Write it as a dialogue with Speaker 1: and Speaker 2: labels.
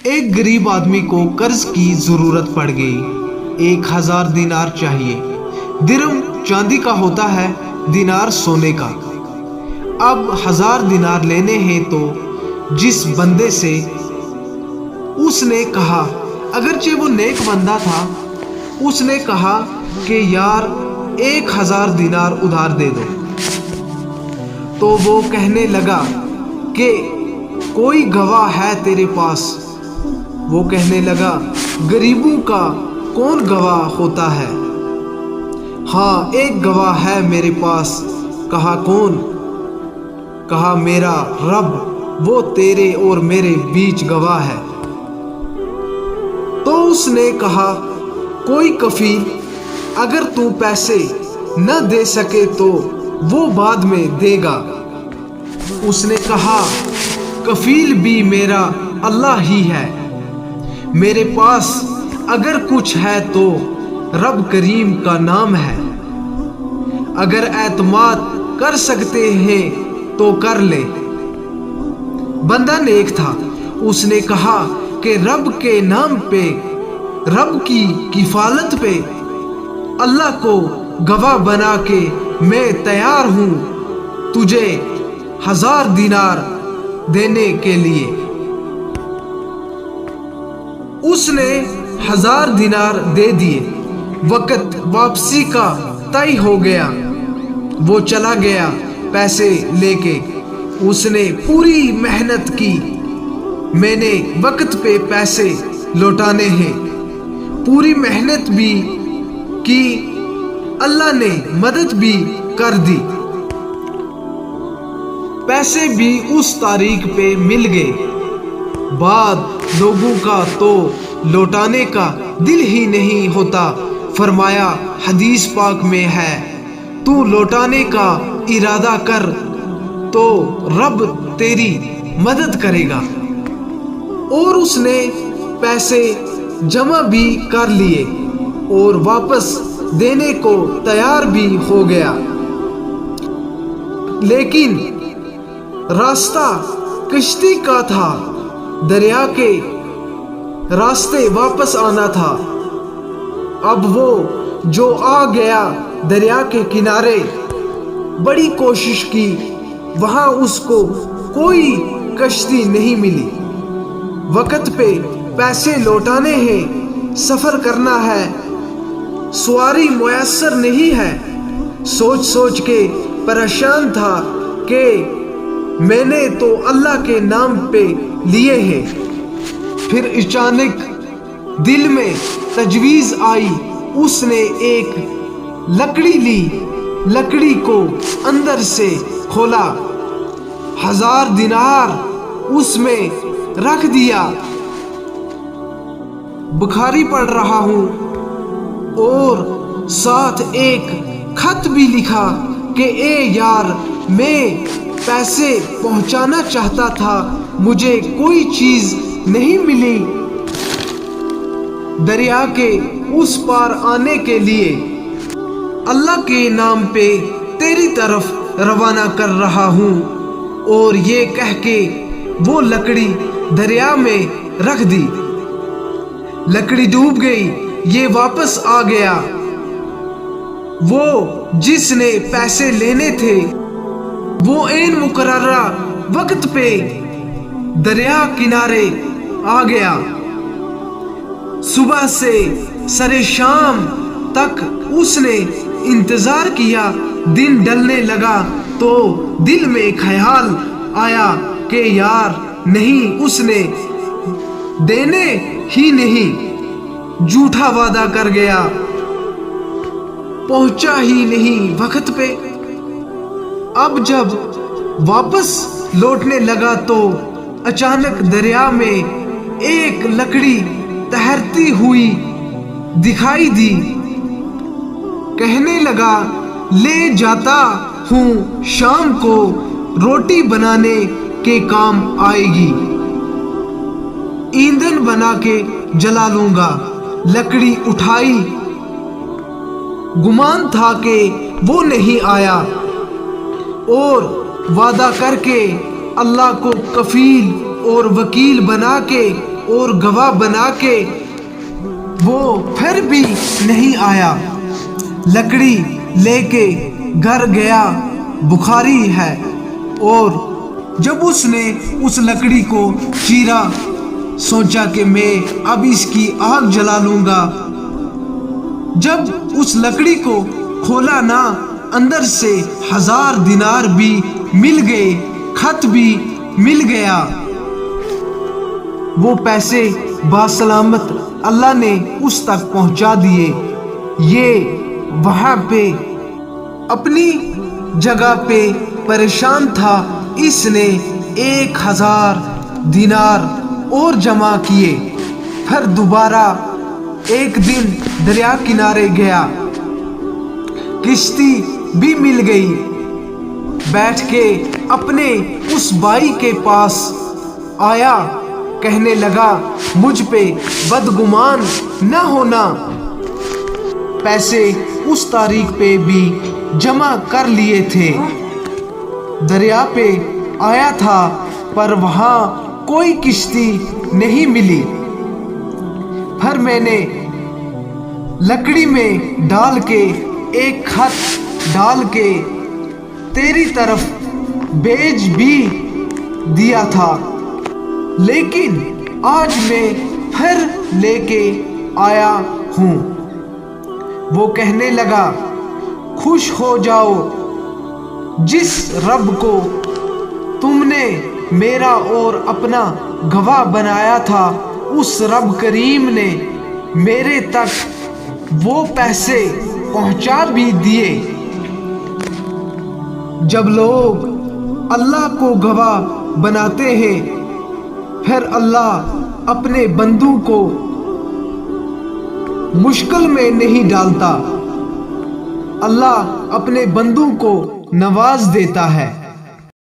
Speaker 1: ایک غریب آدمی کو قرض کی ضرورت پڑ گئی۔ 1000 دینار چاہیے۔ درم چاندی کا ہوتا ہے، دینار سونے کا۔ اب 1000 دینار لینے ہیں تو جس بندے سے اس نے کہا، اگرچہ وہ نیک بندہ تھا، اس نے کہا کہ یار 1000 دینار ادھار دے دو، تو وہ کہنے لگا کہ کوئی گواہ ہے تیرے پاس؟ وہ کہنے لگا، غریبوں کا کون گواہ ہوتا ہے؟ ہاں ایک گواہ ہے میرے پاس۔ کہا کون؟ کہا میرا رب، وہ تیرے اور میرے بیچ گواہ ہے۔ تو اس نے کہا، کوئی کفیل؟ اگر تو پیسے نہ دے سکے تو وہ بعد میں دے گا۔ اس نے کہا، کفیل بھی میرا اللہ ہی ہے۔ میرے پاس اگر کچھ ہے تو رب کریم کا نام ہے۔ اگر اعتماد کر سکتے ہیں تو کر لے۔ بندہ نیک تھا، اس نے کہا کہ رب کے نام پہ، رب کی کفالت پہ اللہ کو گواہ بنا کے میں تیار ہوں تجھے 1000 دینار دینے کے لیے۔ اس نے 1000 دینار دے دیے۔ وقت واپسی کا طے ہو گیا۔ وہ چلا گیا پیسے لے کے۔ اس نے پوری محنت کی، میں نے وقت پہ پیسے لوٹانے ہیں۔ پوری محنت بھی کی، اللہ نے مدد بھی کر دی۔ پیسے بھی اس تاریخ پہ مل گئے۔ بعد لوگوں کا تو لوٹانے کا دل ہی نہیں ہوتا۔ فرمایا حدیث پاک میں ہے، تو لوٹانے کا ارادہ کر تو رب تیری مدد کرے گا۔ اور اس نے پیسے جمع بھی کر لیے اور واپس دینے کو تیار بھی ہو گیا، لیکن راستہ کشتی کا تھا، دریا کے راستے واپس آنا تھا۔ اب وہ جو آ گیا دریا کے کنارے، بڑی کوشش کی، وہاں اس کو کوئی کشتی نہیں ملی۔ وقت پہ پیسے لوٹانے ہیں، سفر کرنا ہے، سواری میسر نہیں ہے۔ سوچ سوچ کے پریشان تھا کہ میں نے تو اللہ کے نام پہ لیے ہیں۔ پھر اچانک دل میں تجویز آئی، اس نے ایک لکڑی لی، لکڑی کو اندر سے کھولا، 1000 دینار اس میں رکھ دیا۔ بخاری پڑھ رہا ہوں اور ساتھ ایک خط بھی لکھا کہ اے یار، میں پیسے پہنچانا چاہتا تھا، مجھے کوئی چیز نہیں ملی، دریا کے اس پار آنے کے لیے اللہ کے نام پہ تیری طرف روانہ کر رہا ہوں۔ اور یہ کہہ کے وہ لکڑی دریا میں رکھ دی۔ لکڑی ڈوب گئی، یہ واپس آ گیا۔ وہ جس نے پیسے لینے تھے وہ عین مقررہ وقت پہ دریا کنارے آ گیا۔ صبح سے سرے شام تک اس نے انتظار کیا۔ دن ڈلنے لگا تو دل میں خیال آیا کہ یار نہیں، اس نے دینے ہی نہیں، جھوٹا وعدہ کر گیا، پہنچا ہی نہیں وقت پہ۔ اب جب واپس لوٹنے لگا تو اچانک دریا میں ایک لکڑی تیرتی ہوئی دکھائی دی۔ کہنے لگا، لے جاتا ہوں، شام کو روٹی بنانے کے کام آئے گی، ایندھن بنا کے جلا لوں گا۔ لکڑی اٹھائی، گمان تھا کہ وہ نہیں آیا، اور وعدہ کر کے اللہ کو کفیل اور وکیل بنا کے اور گواہ بنا کے وہ پھر بھی نہیں آیا۔ لکڑی لے کے گھر گیا، بخاری ہے، اور جب اس نے اس لکڑی کو چیرا، سوچا کہ میں اب اس کی آگ جلا لوں گا۔ جب اس لکڑی کو کھولا نا، اندر سے 1000 دینار بھی مل گئے، خط بھی مل گیا۔ وہ پیسے باسلامت اللہ نے اس تک پہنچا دیے۔ یہ وہاں پہ اپنی جگہ پہ پریشان تھا، اس نے 1000 دینار اور جمع کیے۔ پھر دوبارہ ایک دن دریا کنارے گیا، کشتی بھی مل گئی۔ بیٹھ کے اپنے اس بھائی کے پاس آیا، کہنے لگا مجھ پہ بدگمان نہ ہونا، پیسے اس تاریخ پہ بھی جمع کر لیے تھے۔ دریا پہ آیا تھا پر وہاں کوئی کشتی نہیں ملی۔ پھر میں نے لکڑی میں ڈال کے ایک خط ڈال کے تیری طرف بھیج بھی دیا تھا، لیکن آج میں پھر لے کے آیا ہوں۔ وہ کہنے لگا خوش ہو جاؤ، جس رب کو تم نے میرا اور اپنا گواہ بنایا تھا، اس رب کریم نے میرے تک وہ پیسے پہنچا بھی دیے۔ جب لوگ اللہ کو گواہ بناتے ہیں، پھر اللہ اپنے بندوں کو مشکل میں نہیں ڈالتا، اللہ اپنے بندوں کو نواز دیتا ہے۔